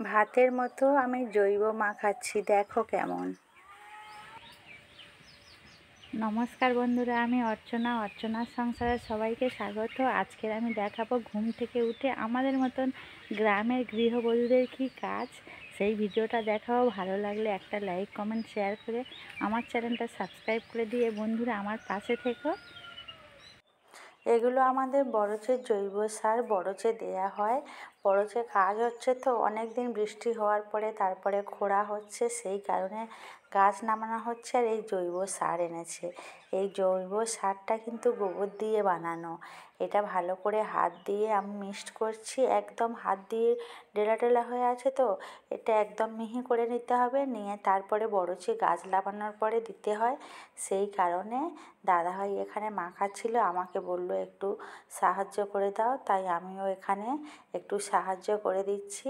ভাতের মতো আমি জৈব মাখাচ্ছি, দেখো কেমন। নমস্কার বন্ধুরা, আমি অর্চনার সংসারে সবাইকে স্বাগত। আজকের আমি দেখাবো ঘুম থেকে উঠে আমাদের মতন গ্রামের গৃহবধূদের কি কাজ, সেই ভিডিওটা দেখাবো। ভালো লাগলে একটা লাইক কমেন্ট শেয়ার করে আমার চ্যানেলটা সাবস্ক্রাইব করে দিয়ে বন্ধুরা আমার পাশে থেকো। এগুলো আমাদের বরচের জৈব সার, বরচে দেয়া হয়। বরচে কাজ হচ্ছে তো অনেক দিন বৃষ্টি হওয়ার পরে তারপরে খরা হচ্ছে, সেই কারণে গাছ নামানো হচ্ছে। আর এই জৈব সার এনেছে। এই জৈব সারটা কিন্তু গোবর দিয়ে বানানো। এটা ভালো করে হাত দিয়ে আমি মিক্সড করছি, একদম হাত দিয়ে ডেলা ডেলা হয়ে আছে তো, এটা একদম মিহি করে নিতে হবে। নিয়ে তারপরে বরচে গাছ লাগানোর পরে দিতে হয়। সেই কারণে দাদাভাই এখানে মাখাচ্ছিল, আমাকে বলল একটু সাহায্য করে দাও, তাই আমিও এখানে একটু সাহায্য করে দিচ্ছি।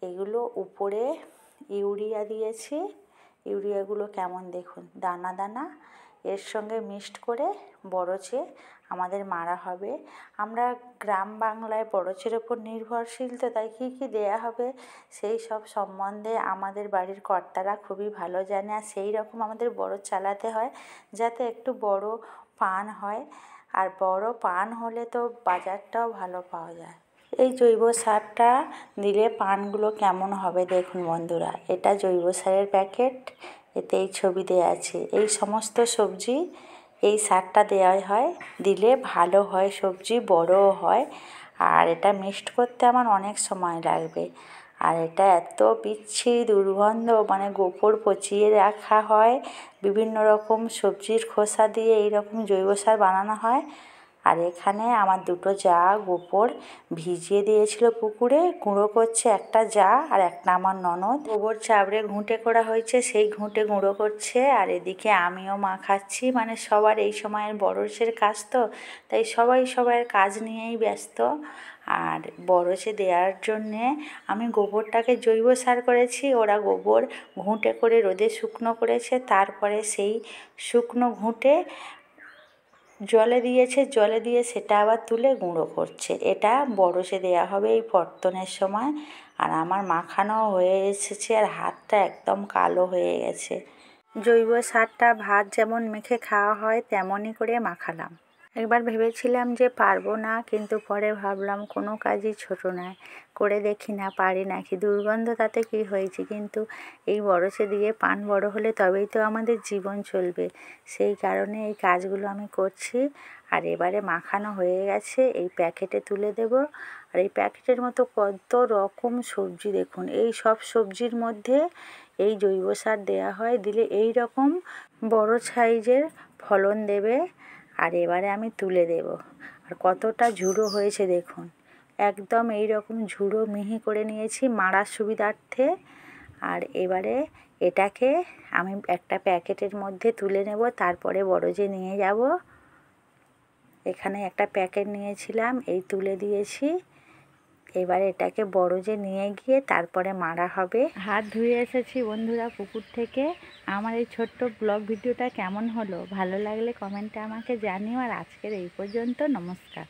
এগুলো উপরে ইউরিয়া দিয়েছি, ইউরিয়াগুলো কেমন দেখুন, দানা দানা, এর সঙ্গে মিক্সড করে বরচে আমাদের মারা হবে। আমরা গ্রাম বাংলায় বরচের ওপর নির্ভরশীল তো, তাই কী কী দেয়া হবে সেই সব সম্বন্ধে আমাদের বাড়ির কর্তারা খুবই ভালো জানে। আর সেই রকম আমাদের বরচ চালাতে হয় যাতে একটু বড় পান হয়, আর বড় পান হলে তো বাজারটাও ভালো পাওয়া যায়। এই জৈব সারটা দিলে পানগুলো কেমন হবে দেখুন বন্ধুরা, এটা জৈব সারের প্যাকেট, এতে এই ছবি দেওয়া আছে। এই সমস্ত সবজি এই সারটা দেওয়া হয়, দিলে ভালো হয়, সবজি বড়ও হয়। আর এটা মিক্সড করতে আমার অনেক সময় লাগবে। আর এটা এত বিচ্ছিরি দুর্গন্ধ, মানে গোবর পচিয়ে রাখা হয়, বিভিন্ন রকম সবজির খোসা দিয়ে এই রকম জৈব সার বানানো হয়। আর এখানে আমার দুটো জা গোবর ভিজিয়ে দিয়েছিল পুকুরে, গুঁড়ো করছে একটা জা, আর একটা আমার ননদ গোবর চাবড়ে ঘুঁটে করা হয়েছে, সেই ঘুঁটে গুঁড়ো করছে। আর এদিকে আমিও মাখাচ্ছি, মানে সবার এই সময়ের বরচের কাজ তো, তাই সবাই সবার কাজ নিয়েই ব্যস্ত। আর বরচে দেওয়ার জন্যে আমি গোবরটাকে জৈব সার করেছি, ওরা গোবর ঘুঁটে করে রোদে শুকনো করেছে, তারপরে সেই শুকনো ঘুঁটে জলে দিয়েছে, জলে দিয়ে সেটা আবার তুলে গুঁড়ো করছে। এটা বরচে দেওয়া হবে এই পর্তনের সময়। আর আমার মাখানো হয়ে এসেছে, আর হাতটা একদম কালো হয়ে গেছে। জৈব সারটা ভাত যেমন মেখে খাওয়া হয় তেমনই করে মাখালাম। একবার ভেবেছিলাম যে পারবো না, কিন্তু পরে ভাবলাম কোনো কাজই ছোট নয়, করে দেখি না পারি নাকি। দুর্গন্ধ তাতে কী হয়েছে, কিন্তু এই বরচে দিয়ে পান বড় হলে তবেই তো আমাদের জীবন চলবে। সেই কারণে এই কাজগুলো আমি করছি। আর এবারে মাখানো হয়ে গেছে, এই প্যাকেটে তুলে দেব। আর এই প্যাকেটের মতো কত রকম সবজি দেখুন, এই সব সবজির মধ্যে এই জৈব সার দেওয়া হয়, দিলে এই রকম বড় সাইজের ফলন দেবে। আর এবারে আমি তুলে দেব। আর কতটা ঝুড়ো হয়েছে দেখুন, একদম এই রকম ঝুড়ো মিহি করে নিয়েছি মাড়ার সুবিধার্থে। আর এবারে এটাকে আমি একটা প্যাকেটের মধ্যে তুলে নেব, তারপরে বরজে নিয়ে যাব। এখানে একটা প্যাকেট নিয়েছিলাম, এই তুলে দিয়েছি। এবারে এটাকে বরজে নিয়ে গিয়ে তারপরে মারা হবে। হাত ধুয়ে এসেছি বন্ধুরা পুকুর থেকে। আমার এই ছোট্ট ব্লগ ভিডিওটা কেমন হলো, ভালো লাগলে কমেন্টে আমাকে জানিও। আর আজকের এই পর্যন্ত, নমস্কার।